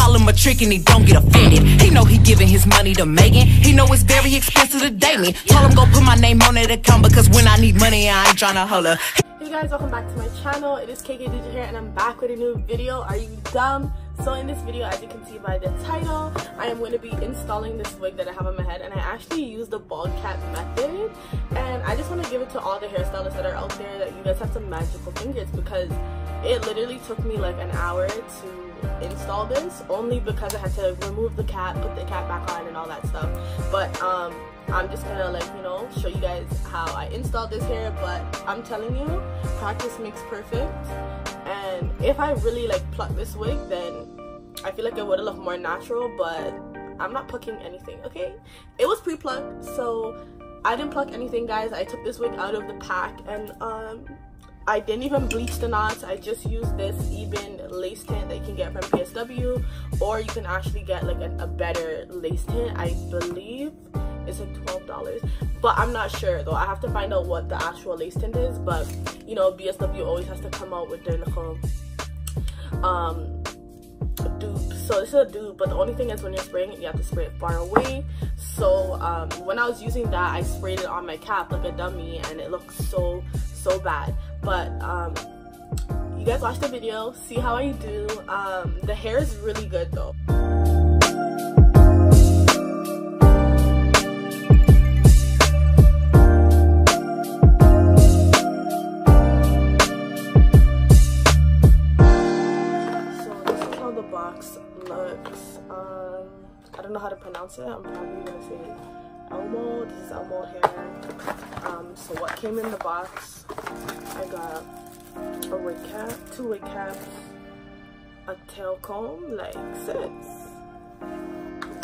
call him a trick and he don't get offended. He know he giving his money to Megan. He know it's very expensive to date me. Told him go put my name on that account because when I need money, I ain't tryna holler. Hey guys, welcome back to my channel. It is KK Digital here and I'm back with a new video. Are you dumb? So in this video, as you can see by the title, I am going to be installing this wig that I have on my head, and I actually use the bald cap method. And I just want to give it to all the hairstylists that are out there that you guys have some magical fingers, because it literally took me like an hour to install this, only because I had to remove the cap, put the cap back on and all that stuff. But I'm just gonna, like, you know, show you guys how I installed this hair. But I'm telling you, practice makes perfect. And if I really like pluck this wig, then I feel like it would have looked more natural, but I'm not plucking anything, okay? It was pre-plucked, so I didn't pluck anything, guys. I took this wig out of the pack, and I didn't even bleach the knots. I just used this even lace tint that you can get from PSW, or you can actually get like a better lace tint. I believe it's like $12, but I'm not sure though. I have to find out what the actual lace tint is. But you know, BSW always has to come out with their little dupe. So this is a dupe, but the only thing is when you're spraying it, you have to spray it far away. So when I was using that, I sprayed it on my cap like a dummy, and it looked so bad. But you guys watch the video, see how I do. The hair is really good though. Looks. I don't know how to pronounce it. I'm probably gonna say Elemo. This is Elemo hair. So what came in the box? I got a wig cap, 2 wig caps, a tail comb, like 6. So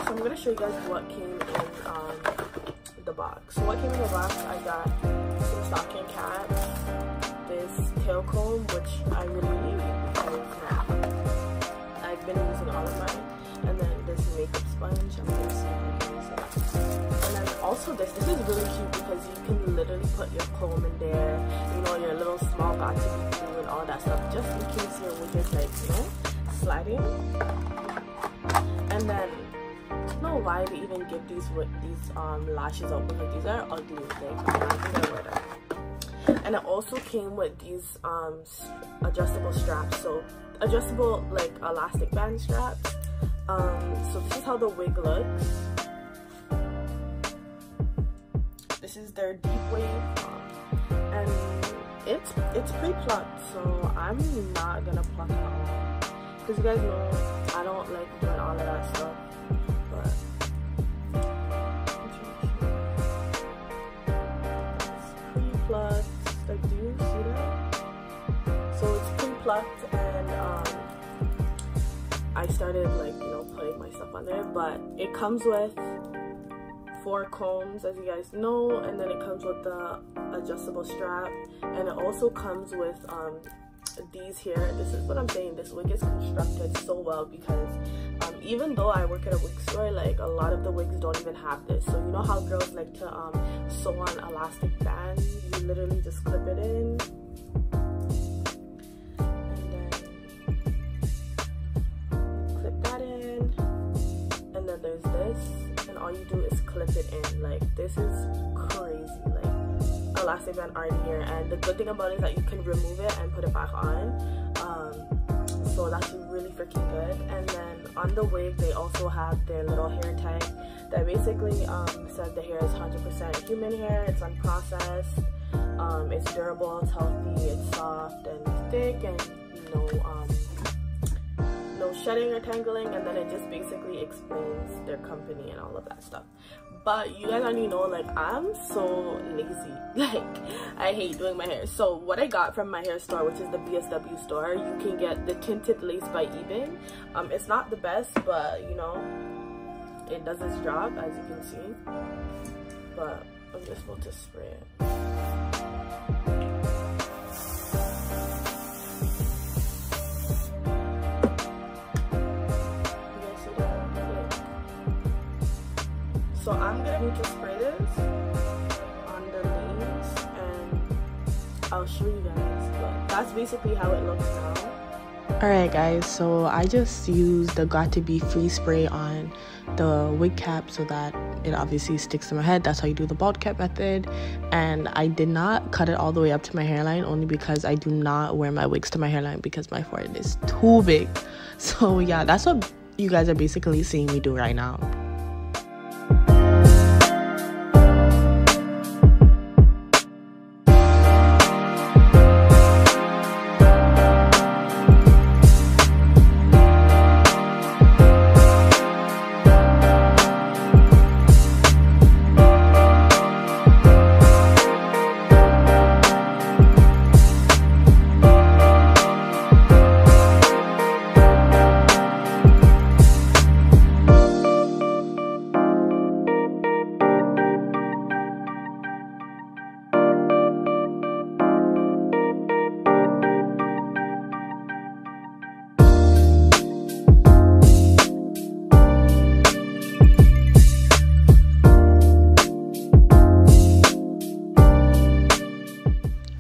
I'm gonna show you guys what came in the box. So what came in the box? I got some stocking caps, this tail comb, which I really need because I've been using all of mine, and then this makeup sponge. I'm gonna see how I use it. And then also this is really cute because you can literally put your comb in there, you know, your little small got to be glue and all that stuff, just in case your wig is like, you know, sliding. And then I don't know why they even give these lashes out, because these are ugly. Like, I'm not gonna wear them. And it also came with these adjustable straps, so adjustable like elastic band straps. So this is how the wig looks. This is their deep wave, and it's pre-plucked, so I'm not gonna pluck it all, because you guys know I don't like doing all of that stuff. But it's pre-plucked. Like, do you see that? So it's pre-plucked, and I started, like, you know, putting my stuff on there. But it comes with 4 combs, as you guys know, and then it comes with the adjustable strap, and it also comes with these here. This is what I'm saying, this wig is constructed so well, because even though I work at a wig store, like, a lot of the wigs don't even have this. So you know how girls like to sew on elastic bands? You literally just clip it in, and then clip that in, and then there's this, and all you do is clip it in. Like, this is crazy. Like, elastic band already here, and the good thing about it is that you can remove it and put it back on. So that's really freaking good. And then on the wig, they also have their little hair tag that basically says the hair is 100% human hair, it's unprocessed, it's durable, it's healthy, it's soft and thick, and no shedding or tangling. And then it just basically explains their company and all of that stuff. But you guys already know, like, I'm so lazy. Like, I hate doing my hair. So what I got from my hair store, which is the BSW store, you can get the tinted lace by Eben. It's not the best, but you know, it does its job, as you can see. But I'm just about to spray it. So I'm gonna need to spray this on the lace, and I'll show you guys. But that's basically how it looks now. Alright guys, so I just used the Got To Be Free spray on the wig cap so that it obviously sticks to my head. That's how you do the bald cap method. And I did not cut it all the way up to my hairline, only because I do not wear my wigs to my hairline because my forehead is too big. So yeah, that's what you guys are basically seeing me do right now.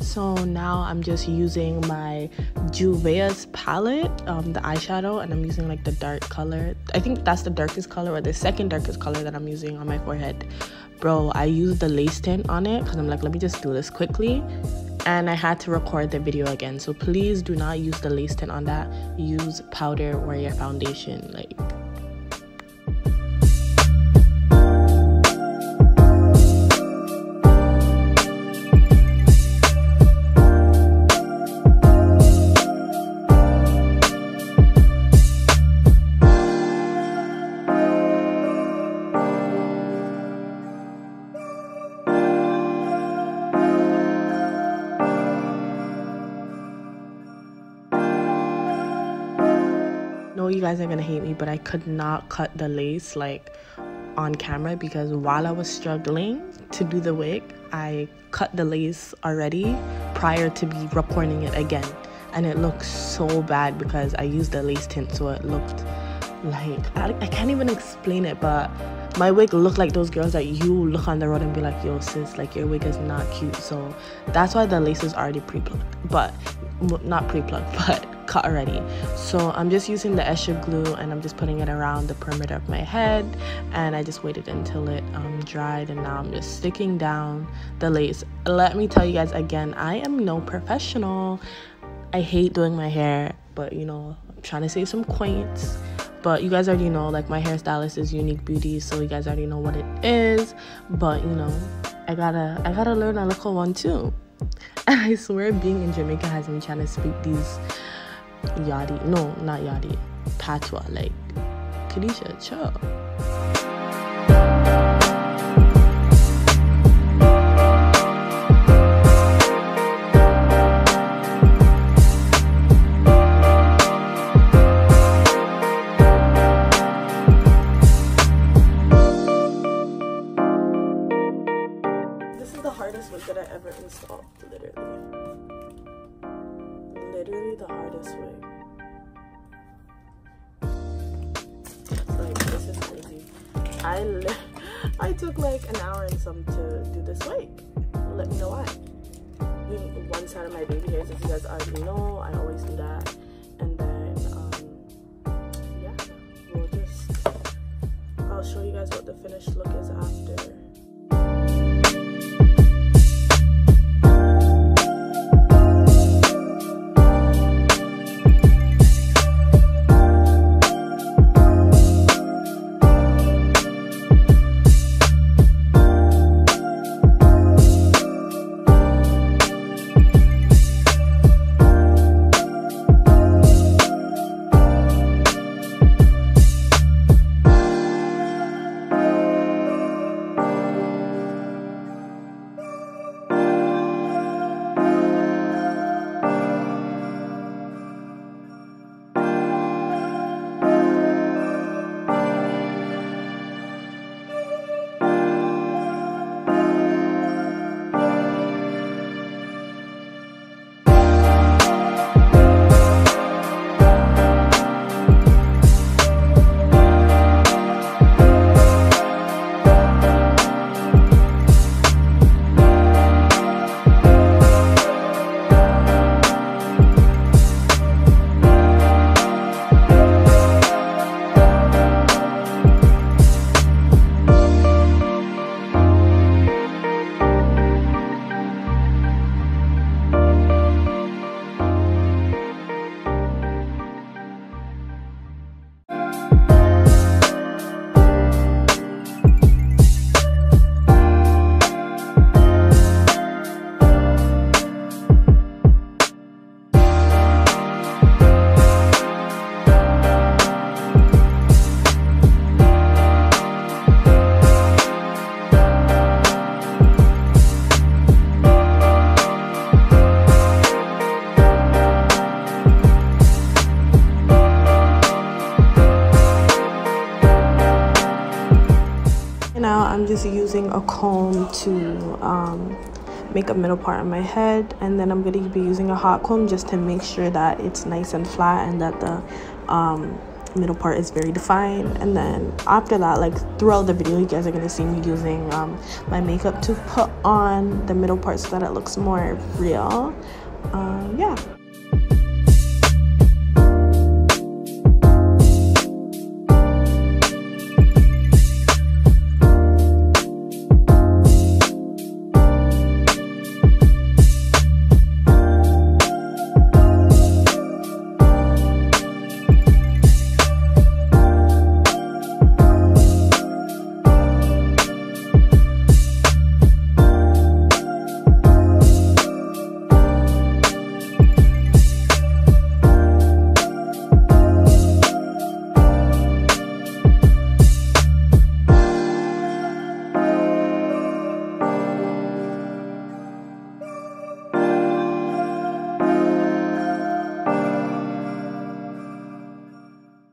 So now I'm just using my Juvia's palette, the eyeshadow, and I'm using like the dark color. I think that's the darkest color, or the second darkest color that I'm using on my forehead. Bro, I used the lace tint on it because I'm like, let me just do this quickly. And I had to record the video again. So please do not use the lace tint on that. Use powder or your foundation. Like, you guys are gonna hate me, but I could not cut the lace like on camera because while I was struggling to do the wig, I cut the lace already prior to be reporting it again, and it looked so bad because I used the lace tint, so it looked like I can't even explain it, but my wig looked like those girls that you look on the road and be like, yo sis, like your wig is not cute. So that's why the lace is already pre-plucked, but not pre-plucked, but cut already. So I'm just using the Escher glue and I'm just putting it around the perimeter of my head, and I just waited until it dried, and now I'm just sticking down the lace. Let me tell you guys again, I am no professional. I hate doing my hair, but you know, I'm trying to save some coins. But you guys already know, like, my hairstylist is Unique Beauty, so you guys already know what it is. But you know, I gotta learn a little one too. And I swear being in Jamaica has me trying to speak these yadi, no, not yadi, patois. Like, Kadisha, chill. Wig that I ever installed, literally the hardest wig. Like, this is crazy. I took like an hour and some to do this wig. Let me know why. Doing one side of my baby hairs, as you guys already know, I always do that. And then yeah, I'll show you guys what the finished look is after. I'm just using a comb to make a middle part on my head, and then I'm going to be using a hot comb just to make sure that it's nice and flat and that the middle part is very defined. And then after that, like throughout the video, you guys are going to see me using my makeup to put on the middle part so that it looks more real. Yeah.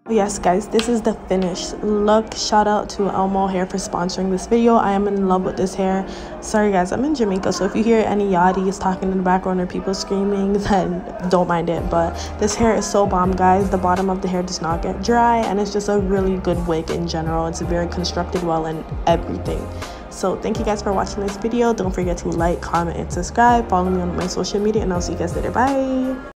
Yes guys, this is the finished look. Shout out to Elemo hair for sponsoring this video. I am in love with this hair. Sorry guys, I'm in Jamaica, so if you hear any yachties talking in the background or people screaming, then don't mind it. But this hair is so bomb guys. The bottom of the hair does not get dry, and it's just a really good wig in general. It's very constructed well and everything. So thank you guys for watching this video. Don't forget to like, comment, and subscribe. Follow me on my social media, and I'll see you guys later. Bye.